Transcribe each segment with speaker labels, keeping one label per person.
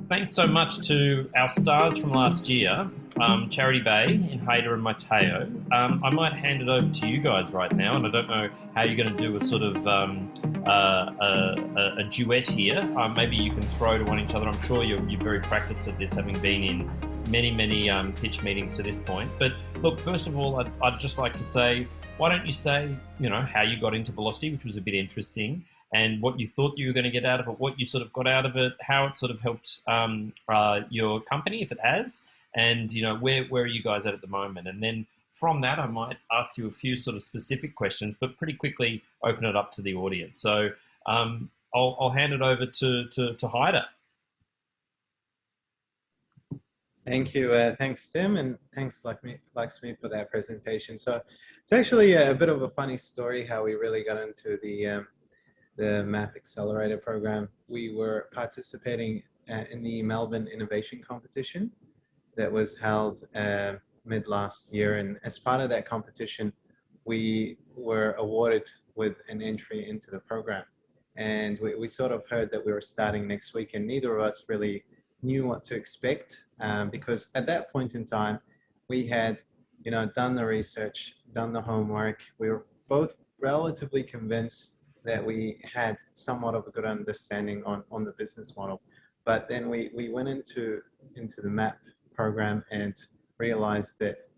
Speaker 1: thanks so much to our stars from last year, CharityBay in Haidar and Mateo. I might hand it over to you guys right now, and I don't know how you're going to do a sort of a duet here. Maybe you can throw to one each other. I'm sure you're very practiced at this, having been in many pitch meetings to this point. But look, first of all, I'd just like to say, why don't you say, how you got into Velocity, which was a bit interesting, and what you thought you were going to get out of it, what you sort of got out of it, how it sort of helped your company, if it has, and where are you guys at the moment? And then from that, I might ask you a few sort of specific questions, but pretty quickly open it up to the audience. So I'll hand it over to Haidar.
Speaker 2: Thank you. Thanks, Tim, and thanks, Lakshmi, for that presentation. So it's actually a bit of a funny story how we really got into the MAP Accelerator Program. We were participating in the Melbourne Innovation Competition that was held mid last year, and as part of that competition, we were awarded with an entry into the program. And we sort of heard that we were starting next week, and neither of us really knew what to expect, because at that point in time, we had done the research, done the homework. We were both relatively convinced that we had somewhat of a good understanding on the business model. But then we went into the MAP program and realized that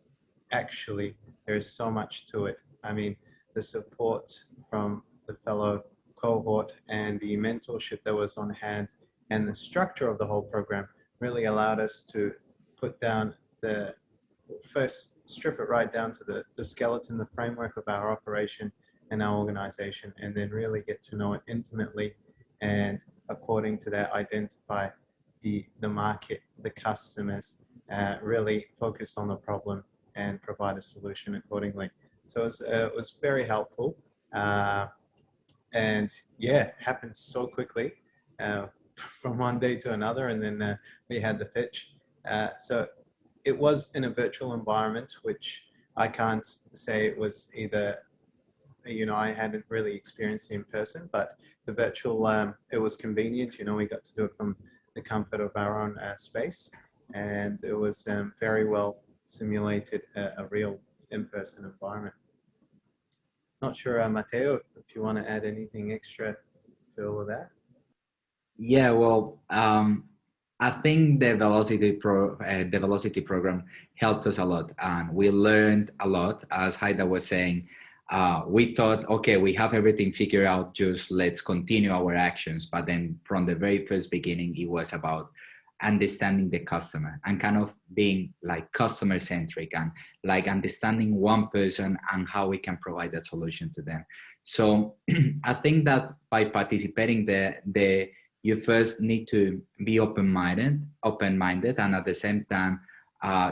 Speaker 2: actually there's so much to it. I mean, the support from the fellow cohort and the mentorship that was on hand and the structure of the whole program really allowed us to put down strip it right down to the skeleton, the framework of our operation and our organization, and then really get to know it intimately, and according to that, identify the market, the customers, really focus on the problem and provide a solution accordingly. So it was very helpful, and yeah, happened so quickly from one day to another, and then we had the pitch. So it was in a virtual environment, which I can't say it was either, I hadn't really experienced in person, but the virtual, it was convenient. We got to do it from the comfort of our own space, and it was very well simulated a real in-person environment. Not sure, Mateo, if you want to add anything extra to all of that.
Speaker 3: Yeah, well, I think the Velocity program helped us a lot, and we learned a lot. As Haidar was saying, we thought, okay, we have everything figured out, just let's continue our actions. But then from the very first beginning, it was about understanding the customer and kind of being like customer centric and like understanding one person and how we can provide a solution to them. So I think that by participating you first need to be open-minded, and at the same time,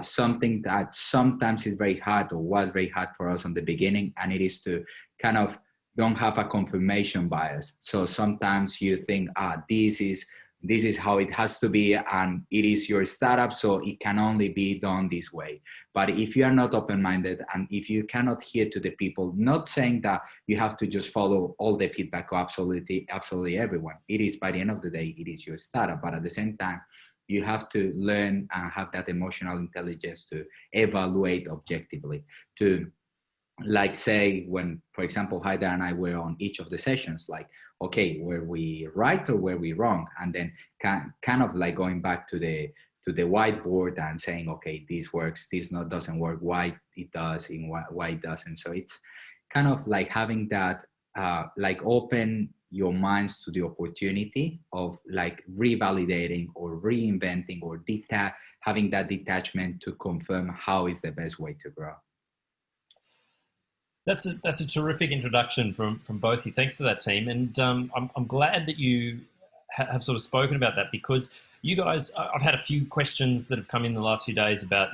Speaker 3: something that sometimes is very hard or was very hard for us in the beginning, and it is to kind of don't have a confirmation bias. So sometimes you think, this is how it has to be, and it is your startup, so it can only be done this way. But if you are not open-minded, and if you cannot hear to the people, not saying that you have to just follow all the feedback of absolutely everyone. It is, by the end of the day, it is your startup. But at the same time, you have to learn and have that emotional intelligence to evaluate objectively, to like say when, for example, Haidar and I were on each of the sessions, like, okay, were we right or were we wrong? And then kind of like going back to the whiteboard and saying, okay, this works, this doesn't work, why it does, and why it doesn't. So it's kind of like having that, like open your minds to the opportunity of like revalidating or reinventing or having that detachment to confirm how is the best way to grow.
Speaker 1: That's a terrific introduction from both of you. Thanks for that, team. And I'm glad that you have sort of spoken about that, because you guys, I've had a few questions that have come in the last few days about,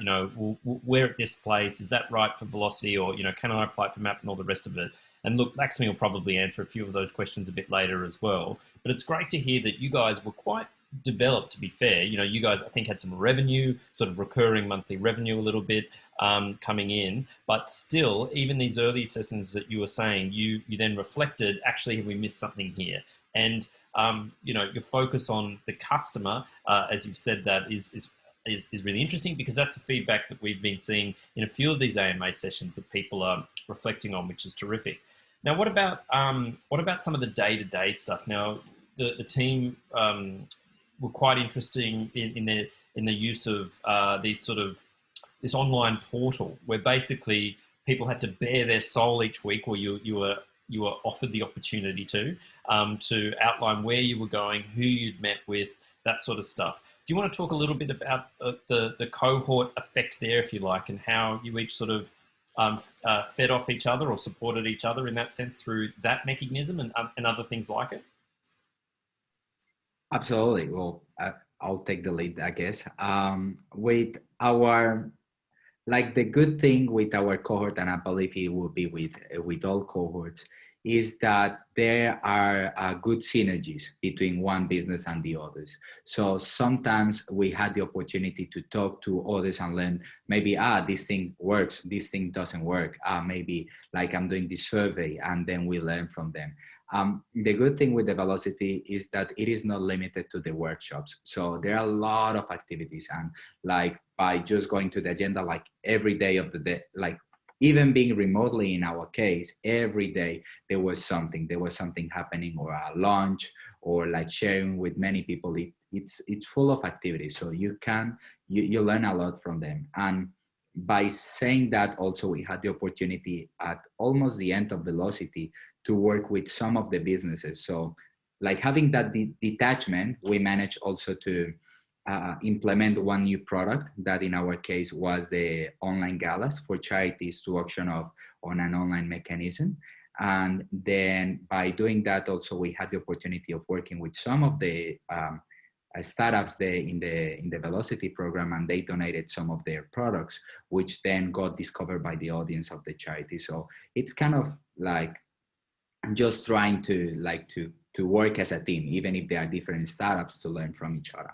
Speaker 1: we're at this place, is that right for Velocity, or, can I apply for MAP and all the rest of it? And look, Lakshmi will probably answer a few of those questions a bit later as well. But it's great to hear that you guys were quite developed, to be fair. You guys, I think, had some revenue, sort of recurring monthly revenue a little bit coming in. But still, even these early sessions that you were saying, you then reflected, actually, have we missed something here? And your focus on the customer, as you've said, that is really interesting, because that's the feedback that we've been seeing in a few of these AMA sessions that people are reflecting on, which is terrific. Now, what about some of the day-to-day stuff? Now, the team were quite interesting in the use of this online portal, where basically people had to bare their soul each week, or you were offered the opportunity to outline where you were going, who you'd met with, that sort of stuff. Do you want to talk a little bit about the cohort effect there, if you like, and how you each sort of fed off each other or supported each other in that sense through that mechanism and other things like it?
Speaker 3: Absolutely. Well, I'll take the lead, I guess. With our, like, the good thing with our cohort, and I believe it will be with all cohorts, is that there are good synergies between one business and the others. So sometimes we had the opportunity to talk to others and learn, maybe, this thing works, this thing doesn't work. Maybe like I'm doing this survey, and then we learn from them. The good thing with the Velocity is that it is not limited to the workshops. So there are a lot of activities, and like by just going to the agenda, like every day of the day, like even being remotely in our case, every day there was something happening, or a launch, or like sharing with many people. It's full of activities. So you learn a lot from them. And by saying that, also we had the opportunity at almost the end of Velocity to work with some of the businesses. So like having that detachment, we managed also to implement one new product that in our case was the online galas for charities to auction off on an online mechanism. And then by doing that, also we had the opportunity of working with some of the startups there in the Velocity program, and they donated some of their products, which then got discovered by the audience of the charity. So it's kind of like just trying to work as a team, even if there are different startups, to learn from each other.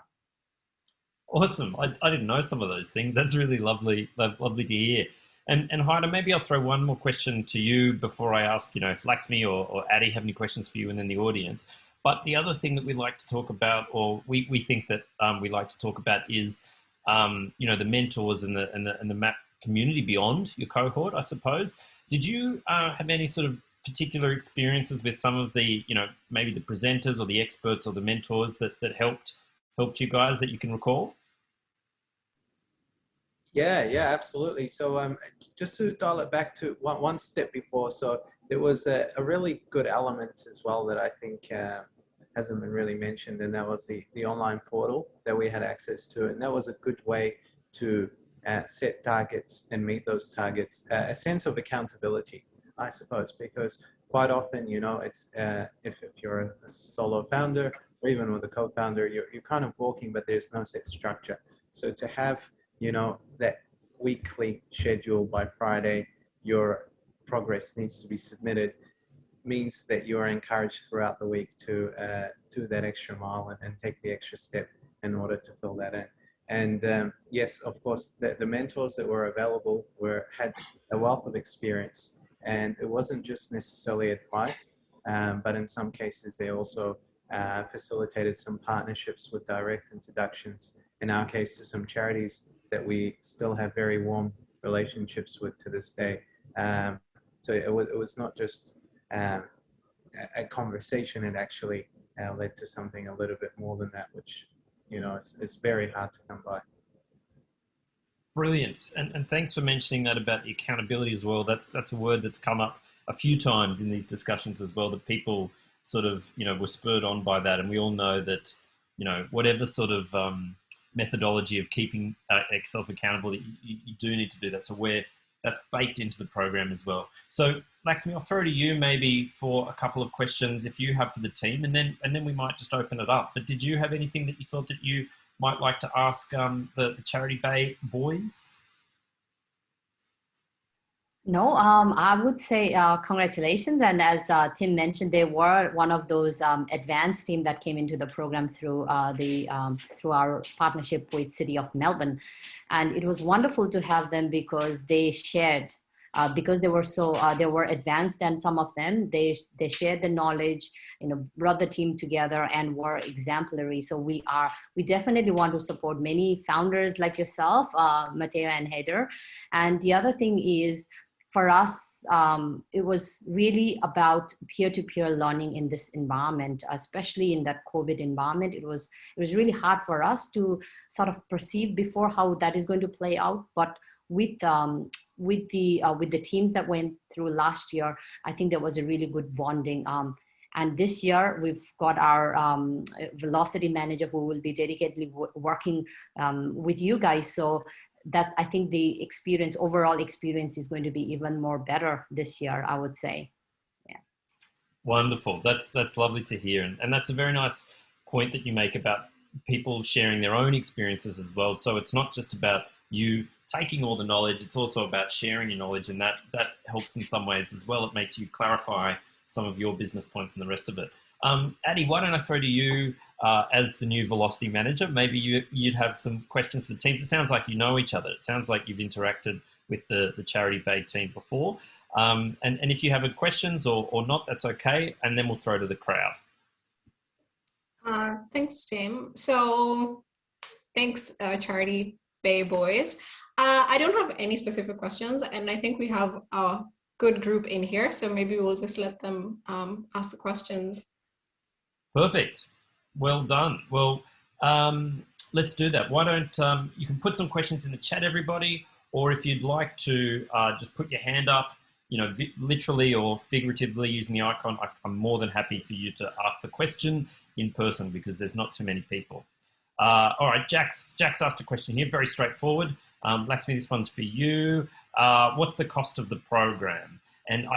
Speaker 1: Awesome. I didn't know some of those things. That's really lovely to hear. And Haidar, maybe I'll throw one more question to you before I ask, if Laxmi or Addy have any questions for you, and then the audience. But the other thing that we like to talk about, or we think that we like to talk about, is the mentors and the MAP community beyond your cohort, I suppose. Did you have any sort of particular experiences with some of the, maybe the presenters or the experts or the mentors that helped you guys that you can recall?
Speaker 2: Yeah, absolutely. So just to dial it back to one step before, so there was a really good element as well that I think hasn't been really mentioned, and that was the online portal that we had access to. And that was a good way to set targets and meet those targets, a sense of accountability, I suppose, because quite often, it's if you're a solo founder or even with a co-founder, you're kind of walking, but there's no set structure. So to have that weekly schedule, by Friday, your progress needs to be submitted, means that you are encouraged throughout the week to do that extra mile and take the extra step in order to fill that in. And yes, of course, the mentors that were available had a wealth of experience, and it wasn't just necessarily advice, but in some cases they also facilitated some partnerships with direct introductions, in our case to some charities that we still have very warm relationships with to this day. So it was not just a conversation, it actually led to something a little bit more than that, which it's very hard to come by.
Speaker 1: Brilliant, and thanks for mentioning that about the accountability as well. That's a word that's come up a few times in these discussions as well, that people sort of were spurred on by that, and we all know that whatever sort of methodology of keeping yourself accountable, you do need to do that. So that's baked into the program as well. So Laxmi, I'll throw to you maybe for a couple of questions if you have for the team, and then we might just open it up. But did you have anything that you thought that you might like to ask the CharityBay boys?
Speaker 4: No, I would say congratulations. And as Tim mentioned, they were one of those advanced team that came into the program through through our partnership with City of Melbourne. And it was wonderful to have them because they shared because they were advanced than some of them. They shared the knowledge, brought the team together and were exemplary. So we definitely want to support many founders like yourself, Mateo and Haidar. And the other thing is, for us, it was really about peer-to-peer learning in this environment, especially in that COVID environment. It was really hard for us to sort of perceive before how that is going to play out. But with the teams that went through last year, I think there was a really good bonding. And this year, we've got our velocity manager who will be dedicatedly working with you guys. So that I think the overall experience is going to be even more better this year, I would say. Yeah.
Speaker 1: Wonderful. That's lovely to hear. And that's a very nice point that you make about people sharing their own experiences as well. So it's not just about you taking all the knowledge, it's also about sharing your knowledge, and that helps in some ways as well. It makes you clarify some of your business points and the rest of it. Addy, why don't I throw to you as the new Velocity Manager? Maybe you'd have some questions for the team. It sounds like you know each other. It sounds like you've interacted with the CharityBay team before. And if you have questions or not, that's okay. And then we'll throw to the crowd.
Speaker 5: Thanks, Tim. So thanks, CharityBay boys. I don't have any specific questions, and I think we have a good group in here. So maybe we'll just let them ask the questions.
Speaker 1: Perfect. Well done. Well, let's do that. Why don't you can put some questions in the chat, everybody, or if you'd like to just put your hand up, literally or figuratively using the icon, I'm more than happy for you to ask the question in person because there's not too many people. All right, Jack's asked a question here, very straightforward. Laxmi, this one's for you. What's the cost of the program? And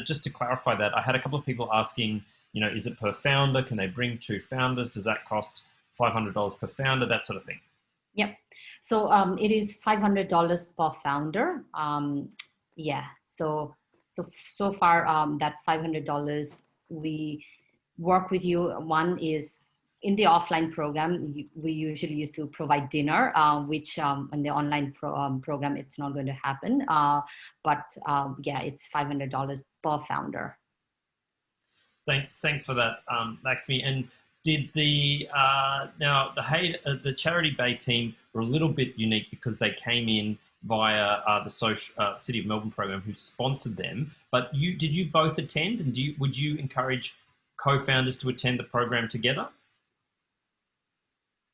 Speaker 1: just to clarify that, I had a couple of people asking, is it per founder? Can they bring 2 founders? Does that cost $500 per founder? That sort of thing.
Speaker 4: Yep. So it is $500 per founder. Yeah. So far that $500 we work with you. One is in the offline program, we usually used to provide dinner, which in the online program, it's not going to happen. But yeah, it's $500 per founder.
Speaker 1: Thanks for that, Laxmi. And did now the CharityBay team were a little bit unique because they came in via the City of Melbourne program, who sponsored them. But did you both attend, and would you encourage co-founders to attend the program together?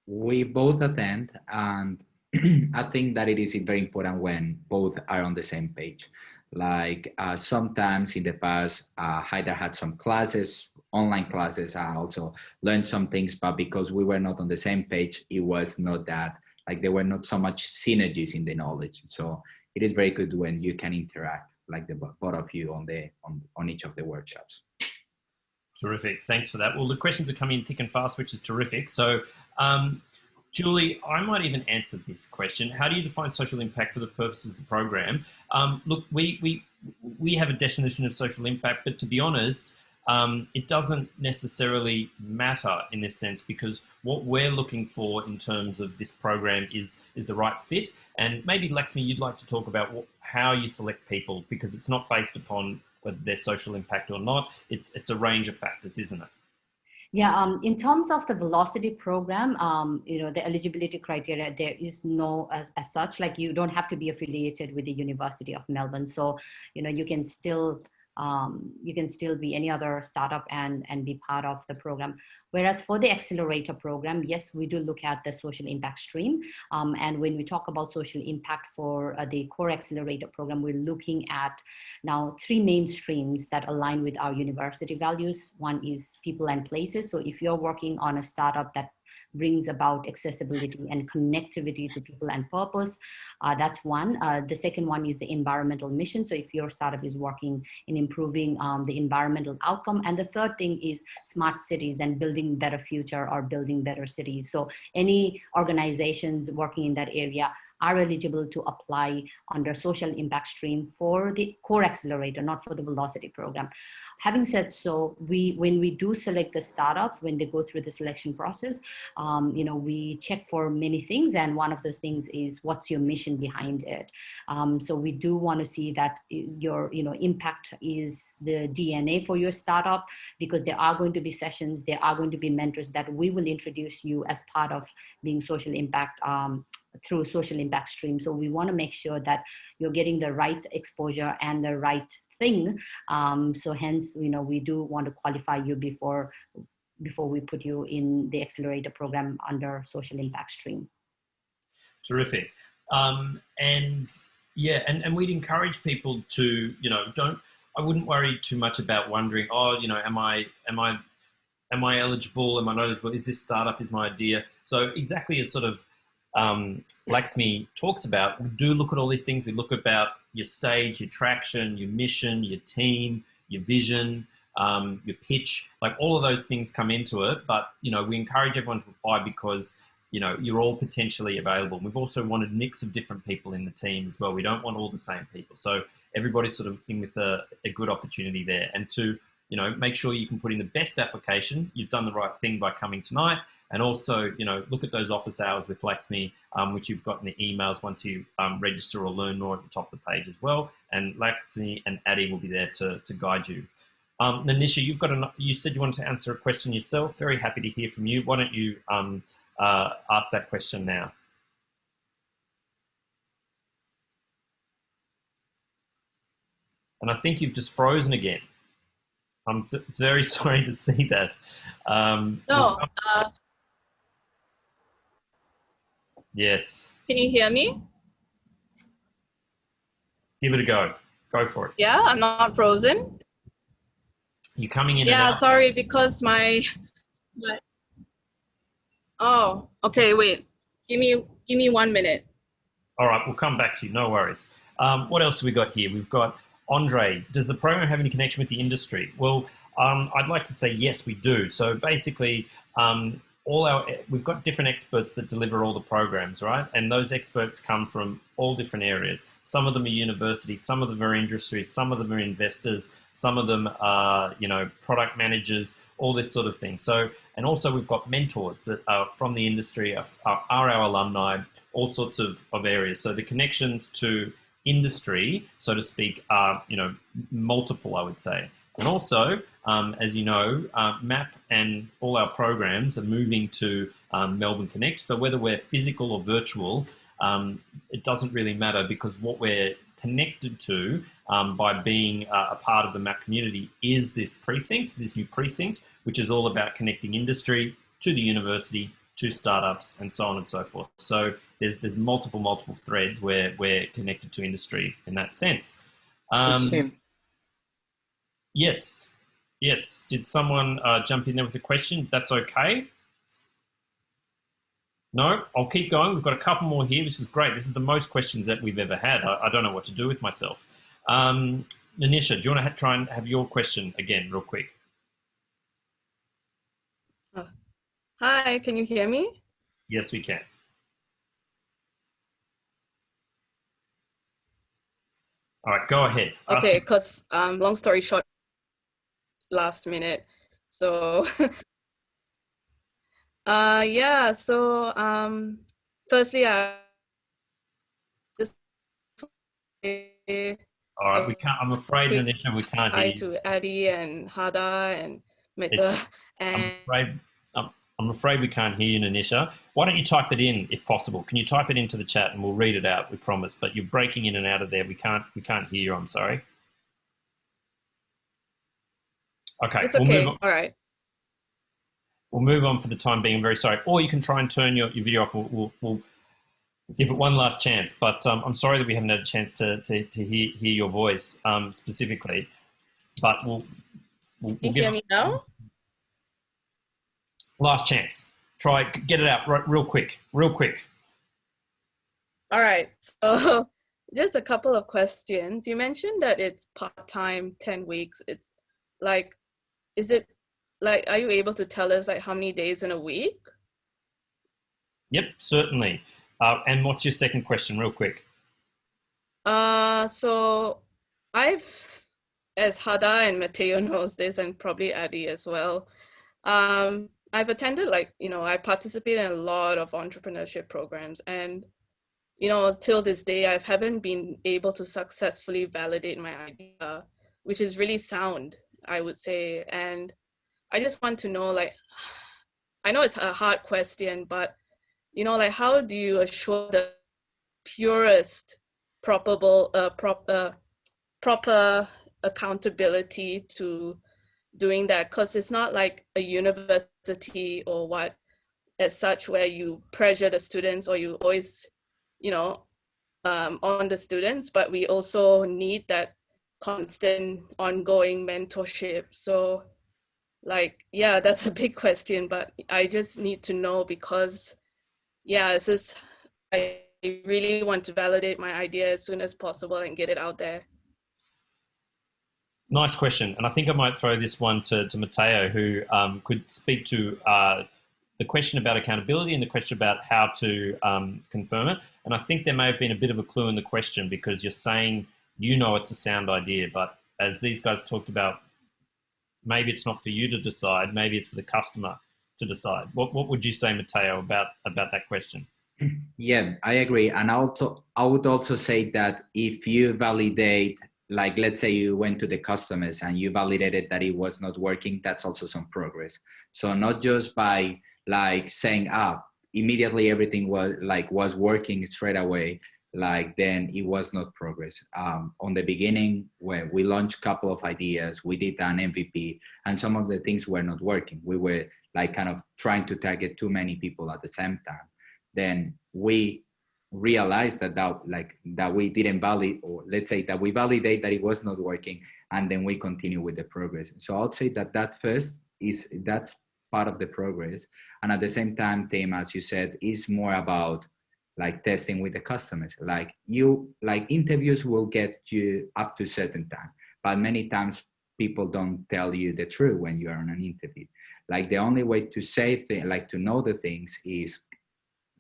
Speaker 3: We both attend, and I think that it is very important when both are on the same page. Like sometimes in the past, Haidar had some classes, online classes. I also learned some things, but because we were not on the same page, it was not that, like there were not so much synergies in the knowledge. So it is very good when you can interact, like the both of you on each of the workshops.
Speaker 1: Terrific. Thanks for that. Well, the questions are coming in thick and fast, which is terrific. So, Julie, I might even answer this question. How do you define social impact for the purposes of the program? Look, we have a definition of social impact, but to be honest, it doesn't necessarily matter in this sense, because what we're looking for in terms of this program is the right fit. And maybe, Laxmi, you'd like to talk about how you select people, because it's not based upon whether they're social impact or not. It's a range of factors, isn't it?
Speaker 4: Yeah, in terms of the velocity program, the eligibility criteria, there is no as such, like you don't have to be affiliated with the University of Melbourne. So, you can still be any other startup and be part of the program. Whereas for the accelerator program, yes, we do look at the social impact stream. And when we talk about social impact for the core accelerator program, we're looking at now 3 main streams that align with our university values. One is people and places. So if you're working on a startup that brings about accessibility and connectivity to people and purpose, that's one. The second one is the environmental mission. So if your startup is working in improving the environmental outcome. And the third thing is smart cities and building better future or building better cities. So any organizations working in that area are eligible to apply under social impact stream for the core accelerator, not for the velocity program. Having said so, when we do select the startup, when they go through the selection process, we check for many things, and one of those things is what's your mission behind it. So we do want to see that your impact is the DNA for your startup, because there are going to be sessions, there are going to be mentors that we will introduce you as part of being social impact through social impact stream. So we want to make sure that you're getting the right exposure and the right thing. So hence, we do want to qualify you before we put you in the accelerator program under social impact stream.
Speaker 1: Terrific. And we'd encourage people to, I wouldn't worry too much about wondering, am I eligible? Am I not eligible? Is this startup, is my idea? So exactly as sort of Laxmi talks about, we do look at all these things. We look about your stage, your traction, your mission, your team, your vision, your pitch, like all of those things come into it. But, we encourage everyone to apply because, you're all potentially available. We've also wanted a mix of different people in the team as well. We don't want all the same people. So everybody's sort of in with a good opportunity there. And to, make sure you can put in the best application. You've done the right thing by coming tonight. And also, look at those office hours with Laxmi, which you've got in the emails once you register or learn more at the top of the page as well. And Laxmi and Addy will be there to guide you. Nanisha, you said you wanted to answer a question yourself. Very happy to hear from you. Why don't you ask that question now? And I think you've just frozen again. I'm very sorry to see that.
Speaker 6: No.
Speaker 1: Yes.
Speaker 6: Can you hear me?
Speaker 1: Give it a go. Go for it.
Speaker 6: Yeah, I'm not frozen.
Speaker 1: You're coming in and
Speaker 6: Yeah,
Speaker 1: out.
Speaker 6: sorry, because my oh, okay, wait. Give me 1 minute.
Speaker 1: All right, we'll come back to you. No worries. What else have we got here? We've got Andre. Does the program have any connection with the industry? Well, I'd like to say yes, we do. So basically, we've got different experts that deliver all the programs, right? And those experts come from all different areas. Some of them are universities, some of them are industries, some of them are investors, some of them are, product managers, all this sort of thing. So, and also we've got mentors that are from the industry, are our alumni, all sorts of areas. So the connections to industry, so to speak, are, multiple, I would say. And also, as you know, MAP and all our programs are moving to Melbourne Connect. So whether we're physical or virtual, it doesn't really matter, because what we're connected to by being a part of the MAP community is this precinct, this new precinct, which is all about connecting industry to the university, to startups, and so on and so forth. So there's multiple threads where we're connected to industry in that sense. Yes. Did someone jump in there with a question? That's okay. No, I'll keep going. We've got a couple more here. This is great. This is the most questions that we've ever had. I don't know what to do with myself. Nanisha, do you want to try and have your question again real quick?
Speaker 6: Hi, can you hear me?
Speaker 1: Yes, we can. All right, go ahead.
Speaker 6: Okay, because long story short, last minute. So yeah, so firstly, just
Speaker 1: all right, we can't. I'm afraid, Nanisha, we can't hear you.
Speaker 6: Hi to Addy and Haidar and Meta. And
Speaker 1: I'm afraid we can't hear you, Nanisha. Why don't you type it in, if possible? Can you type it into the chat and we'll read it out? We promise. But you're breaking in and out of there. We can't hear you. I'm sorry. Okay.
Speaker 6: It's okay. All right.
Speaker 1: We'll move on for the time being. I'm very sorry. Or you can try and turn your video off. We'll give it one last chance. But I'm sorry that we haven't had a chance to hear your voice specifically. But we'll
Speaker 6: Can you hear me now?
Speaker 1: Last chance. Try, get it out real quick.
Speaker 6: All right. So just a couple of questions. You mentioned that it's part-time, 10 weeks. It's like, is it like, are you able to tell us like how many days in a week?
Speaker 1: Yep, certainly. And what's your second question, real quick?
Speaker 6: So as Haidar and Mateo knows this, and probably Adi as well, I've attended, I participate in a lot of entrepreneurship programs, and, till this day, I haven't been able to successfully validate my idea, which is really sound, I would say. And I just want to know, I know it's a hard question, but, how do you assure the purest, proper accountability to doing that? Because it's not like a university or what as such where you pressure the students or you always on the students, but we also need that constant ongoing mentorship. So that's a big question, but I just need to know because it's just I really want to validate my idea as soon as possible and get it out there.
Speaker 1: Nice question. And I think I might throw this one to Mateo, who could speak to the question about accountability and the question about how to confirm it. And I think there may have been a bit of a clue in the question because you're saying it's a sound idea, but as these guys talked about, maybe it's not for you to decide, maybe it's for the customer to decide. What would you say, Mateo, about that question?
Speaker 3: Yeah, I agree. And I would also say that if you validate, let's say you went to the customers and you validated that it was not working, that's also some progress. So not just by saying, immediately everything was working straight away, then it was not progress. On the beginning, when we launched a couple of ideas, we did an MVP and some of the things were not working. We were kind of trying to target too many people at the same time. Then we realized that we didn't validate, or let's say that we validate that it was not working, and then we continue with the progress. So I'll say that first that's part of the progress. And at the same time, Tim, as you said, is more about testing with the customers. Interviews will get you up to a certain time, but many times people don't tell you the truth when you're on an interview. The only way to say to know the things is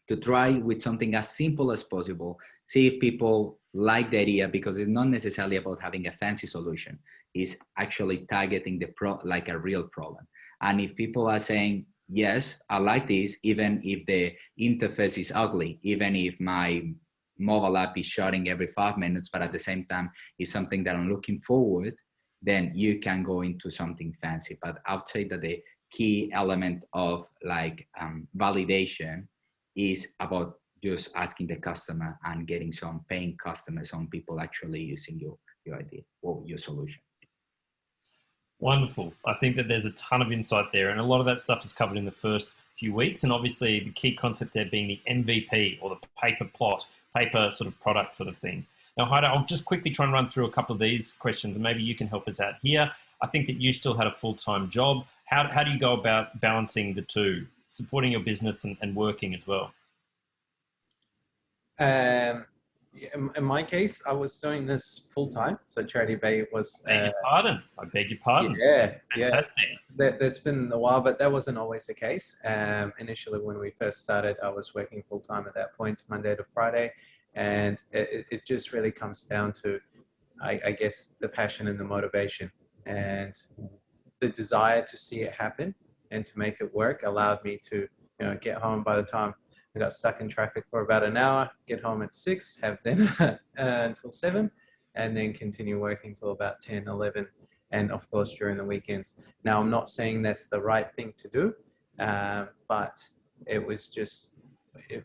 Speaker 3: to try with something as simple as possible, see if people like the idea, because it's not necessarily about having a fancy solution. It's actually targeting a real problem. And if people are saying, yes, I like this, even if the interface is ugly, even if my mobile app is shutting every 5 minutes, but at the same time, it's something that I'm looking forward, then you can go into something fancy. But I would say that the key element of validation is about just asking the customer and getting some paying customers, some people actually using your idea or your solution.
Speaker 1: Wonderful. I think that there's a ton of insight there, and a lot of that stuff is covered in the first few weeks. And obviously the key concept there being the MVP, or the paper sort of product sort of thing. Now, Haidar, I'll just quickly try and run through a couple of these questions, and maybe you can help us out here. I think that you still had a full-time job. How do you go about balancing the two, supporting your business and working as well?
Speaker 2: In my case, I was doing this full time. So CharityBay was.
Speaker 1: I beg your pardon.
Speaker 2: Yeah,
Speaker 1: fantastic.
Speaker 2: That's been a while, but that wasn't always the case. Initially, when we first started, I was working full time at that point, Monday to Friday, and it just really comes down to, I guess, the passion and the motivation, and the desire to see it happen and to make it work allowed me to, get home by the time I got stuck in traffic for about an hour, get home at 6, have dinner until 7, and then continue working till about 10, 11, and of course during the weekends. Now, I'm not saying that's the right thing to do, but it was just, if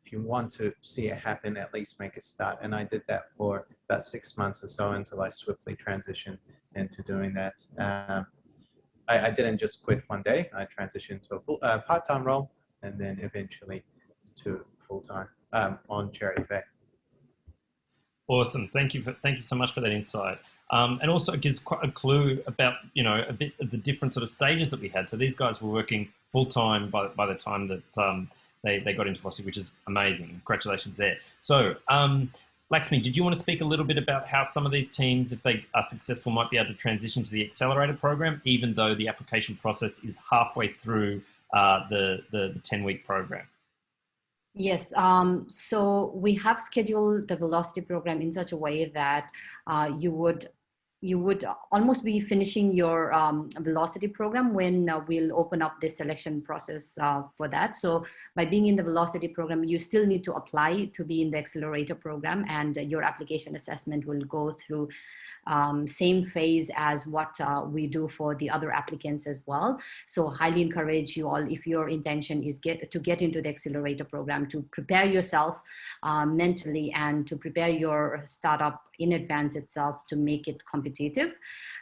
Speaker 2: you want to see it happen, at least make a start. And I did that for about 6 months or so until I swiftly transitioned into doing that. I didn't just quit one day. I transitioned to a part-time role, and then eventually to full-time on CharityBay.
Speaker 1: Awesome. Thank you so much for that insight. And also it gives quite a clue about, a bit of the different sort of stages that we had. So these guys were working full-time by the time that they got into philosophy, which is amazing. Congratulations there. So Laxmi, did you want to speak a little bit about how some of these teams, if they are successful, might be able to transition to the Accelerator program, even though the application process is halfway through the 10-week program?
Speaker 4: Yes, so we have scheduled the velocity program in such a way that you would almost be finishing your velocity program when we'll open up this selection process for that. So by being in the velocity program, you still need to apply to be in the accelerator program, and your application assessment will go through same phase as what we do for the other applicants as well. So highly encourage you all, if your intention is to get into the accelerator program, to prepare yourself mentally and to prepare your startup in advance itself to make it competitive.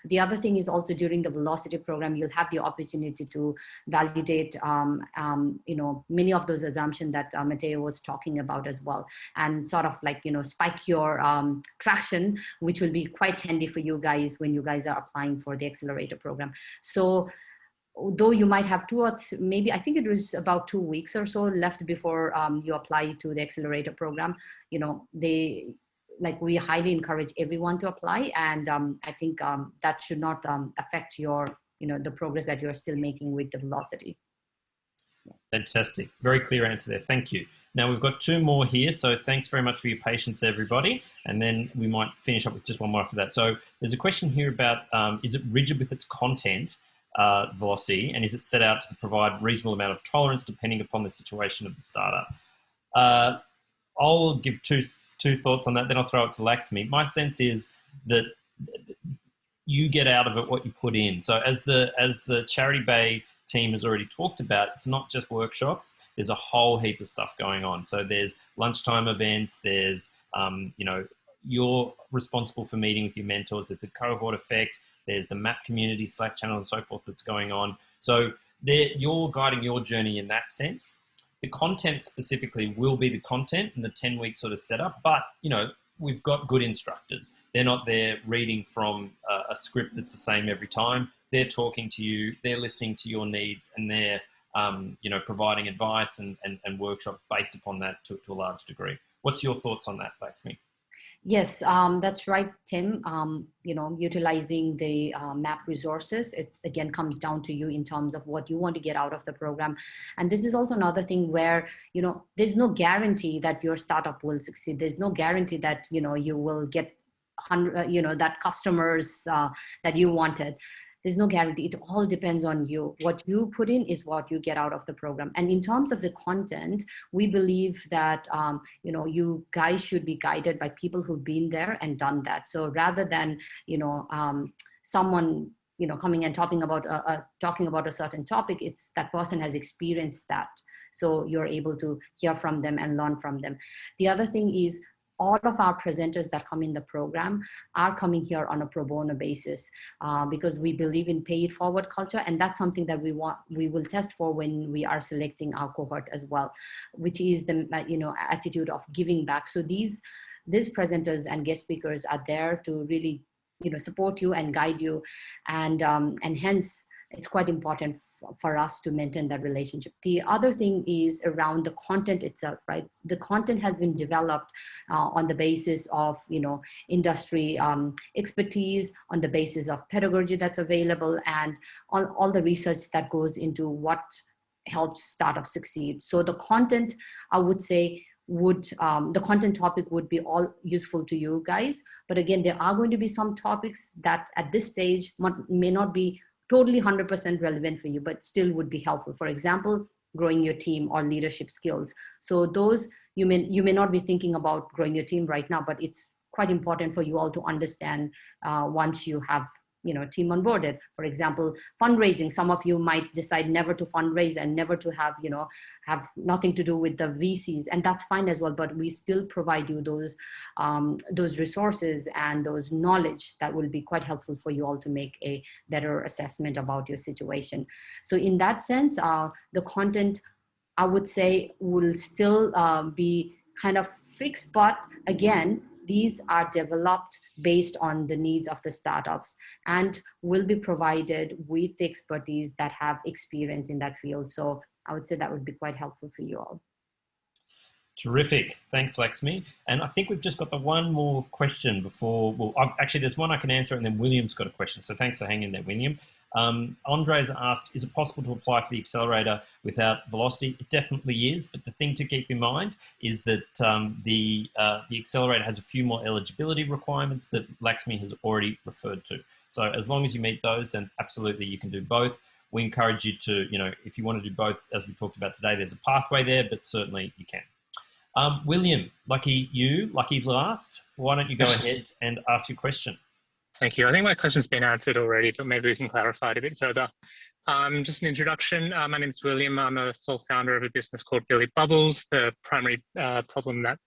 Speaker 4: The other thing is also during the velocity program, you'll have the opportunity to validate many of those assumptions that Mateo was talking about as well, and sort of like, spike your traction, which will be quite handy for you guys when you guys are applying for the accelerator program. So though you might have maybe I think it was about 2 weeks or so left before you apply to the accelerator program, we highly encourage everyone to apply, and I think that should not affect your, the progress that you're still making with the velocity.
Speaker 1: Fantastic. Very clear answer there. Thank you. Now we've got 2 more here, so thanks very much for your patience, everybody. And then we might finish up with just one more after that. So there's a question here about, is it rigid with its content, velocity, and is it set out to provide reasonable amount of tolerance depending upon the situation of the startup? I'll give two thoughts on that, then I'll throw it to Laxmi. My sense is that you get out of it what you put in. So as the CharityBay team has already talked about, it's not just workshops. There's a whole heap of stuff going on. So there's lunchtime events. There's, you're responsible for meeting with your mentors. There's the cohort effect. There's the MAP community Slack channel and so forth that's going on. So you're guiding your journey in that sense. The content specifically will be the content and the 10-week sort of setup, but we've got good instructors. They're not there reading from a script that's the same every time. They're talking to you, they're listening to your needs, and they're providing advice and workshops based upon that to a large degree. What's your thoughts on that, Laxmi?
Speaker 4: Yes, that's right, Tim. Utilizing the MAP resources, it again comes down to you in terms of what you want to get out of the program. And this is also another thing where, there's no guarantee that your startup will succeed. There's no guarantee that, you will get, that customers that you wanted. There's no guarantee. It all depends on you. What you put in is what you get out of the program. And in terms of the content, we believe that, you guys should be guided by people who've been there and done that. So rather than, someone, coming and talking about a certain topic, it's that person has experienced that. So you're able to hear from them and learn from them. The other thing is, all of our presenters that come in the program are coming here on a pro bono basis because we believe in pay it forward culture. And that's something that we will test for when we are selecting our cohort as well, which is the, attitude of giving back. So these presenters and guest speakers are there to really, support you and guide you. And hence it's quite important for us to maintain that relationship. The other thing is around the content itself, right? The content has been developed on the basis of, industry expertise, on the basis of pedagogy that's available, and all the research that goes into what helps startups succeed. So the content, I would say, the content topic would be all useful to you guys. But again, there are going to be some topics that at this stage may not be totally 100% relevant for you, but still would be helpful. For example, growing your team or leadership skills. So those, you may not be thinking about growing your team right now, but it's quite important for you all to understand once you have, team onboarded. For example, fundraising. Some of you might decide never to fundraise and never to have, have nothing to do with the VCs, and that's fine as well. But we still provide you those resources and those knowledge that will be quite helpful for you all to make a better assessment about your situation. So in that sense, the content, I would say, will still be kind of fixed, but again, these are developed based on the needs of the startups and will be provided with the expertise that have experience in that field. So I would say that would be quite helpful for you all.
Speaker 1: Terrific. Thanks, Laxmi. And I think we've just got the one more question before, actually there's one I can answer and then William's got a question. So thanks for hanging there, William. Andre's asked, is it possible to apply for the accelerator without velocity? It definitely is, but the thing to keep in mind is that the accelerator has a few more eligibility requirements that Lakshmi has already referred to. So as long as you meet those, then absolutely you can do both. We encourage you to, if you want to do both, as we talked about today, there's a pathway there, but certainly you can. William, lucky last. Why don't you go ahead and ask your question?
Speaker 7: Thank you. I think my question's been answered already, but maybe we can clarify it a bit further. Just an introduction. My name is William. I'm a sole founder of a business called Billy Bubbles. The primary problem that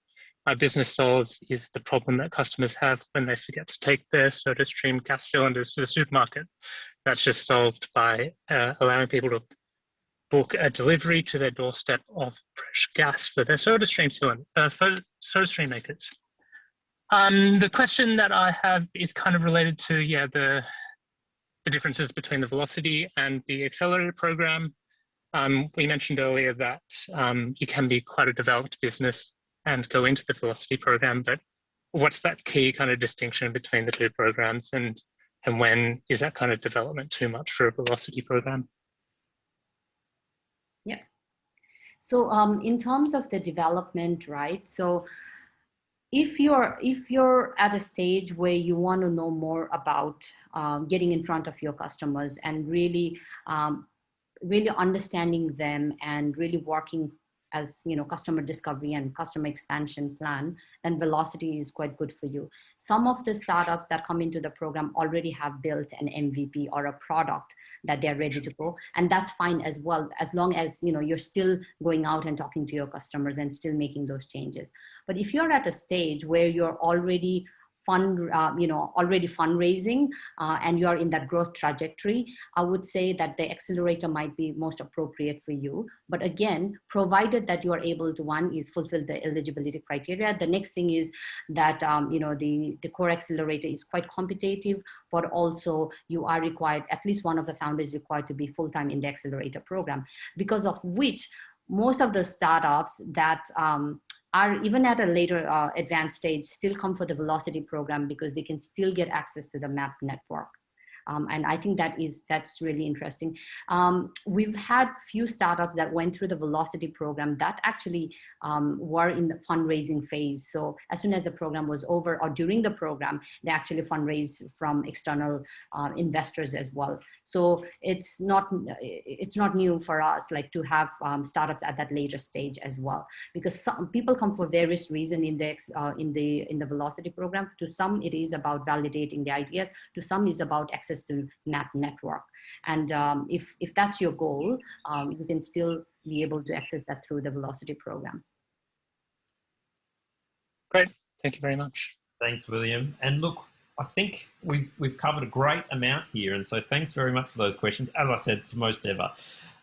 Speaker 7: my business solves is the problem that customers have when they forget to take their SodaStream gas cylinders to the supermarket. That's just solved by allowing people to book a delivery to their doorstep of fresh gas for their SodaStream SodaStream makers. The question that I have is kind of related to, the differences between the Velocity and the Accelerator program. We mentioned earlier that you can be quite a developed business and go into the Velocity program, but what's that key kind of distinction between the two programs, and when is that kind of development too much for a Velocity program?
Speaker 4: Yeah. So in terms of the development, right? So if you're at a stage where you want to know more about getting in front of your customers and really understanding them and really working as customer discovery and customer expansion plan, then Velocity is quite good for you. Some of the startups that come into the program already have built an MVP or a product that they're ready to go, and that's fine as well, as long as you're still going out and talking to your customers and still making those changes. But if you're at a stage where you're already fundraising and you're in that growth trajectory, I would say that the accelerator might be most appropriate for you. But again, provided that you are able to, one is fulfill the eligibility criteria. The next thing is that the core accelerator is quite competitive, but also you are required, at least one of the founders is required to be full-time in the accelerator program, because of which most of the startups that are even at a later advanced stage still come for the Velocity program because they can still get access to the MAP network. And I think that's really interesting. We've had few startups that went through the Velocity program that actually were in the fundraising phase. So as soon as the program was over or during the program, they actually fundraised from external investors as well. So it's not new for us to have startups at that later stage as well, because some people come for various reasons in the Velocity program. To some, it is about validating the ideas. To some, is about access to MAP network. And if that's your goal, you can still be able to access that through the Velocity program.
Speaker 7: Great, thank you very much.
Speaker 1: Thanks, William. And look, I think we've covered a great amount here, and so thanks very much for those questions. As I said, it's most ever.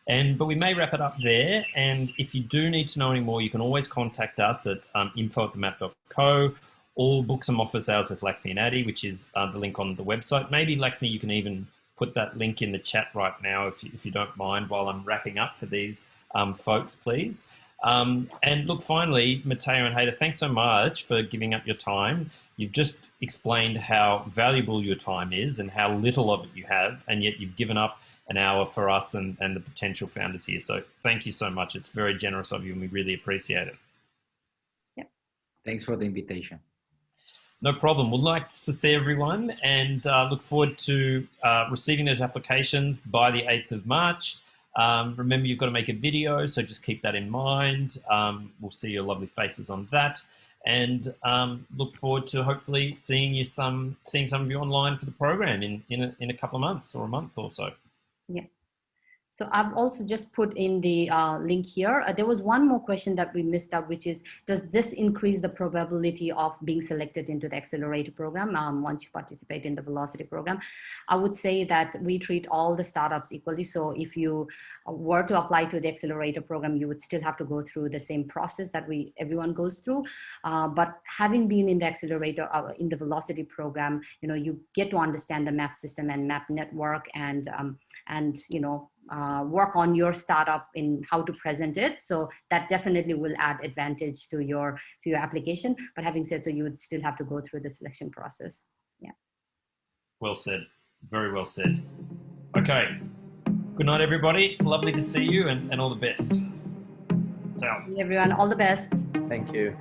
Speaker 1: But we may wrap it up there. And if you do need to know any more, you can always contact us at info@themap.co, or book some office hours with Lakshmi and Addy, which is the link on the website. Maybe, Lakshmi, you can even put that link in the chat right now if you don't mind, while I'm wrapping up for these folks, please. And look, finally, Mateo and Haidar, thanks so much for giving up your time. You've just explained how valuable your time is and how little of it you have, and yet you've given up an hour for us and the potential founders here. So thank you so much. It's very generous of you, and we really appreciate it.
Speaker 4: Yeah.
Speaker 3: Thanks for the invitation.
Speaker 1: No problem. We'd like to see everyone, and look forward to receiving those applications by the 8th of March. Remember, you've got to make a video, so just keep that in mind. We'll see your lovely faces on that, and look forward to hopefully seeing some of you online for the program in a couple of months or a month or so.
Speaker 4: Yeah. So I've also just put in the link here. There was one more question that we missed out, which is, does this increase the probability of being selected into the accelerator program once you participate in the Velocity program? I would say that we treat all the startups equally. So if you were to apply to the accelerator program, you would still have to go through the same process that everyone goes through. But having been in the accelerator, in the Velocity program, you get to understand the MAP system and MAP network, and work on your startup in how to present it. So that definitely will add advantage to your application. But having said so, you would still have to go through the selection process. Yeah.
Speaker 1: Well said. Very well said. Okay. Good night, everybody. Lovely to see you, and all the best. Ciao.
Speaker 4: Everyone, all the best.
Speaker 2: Thank you.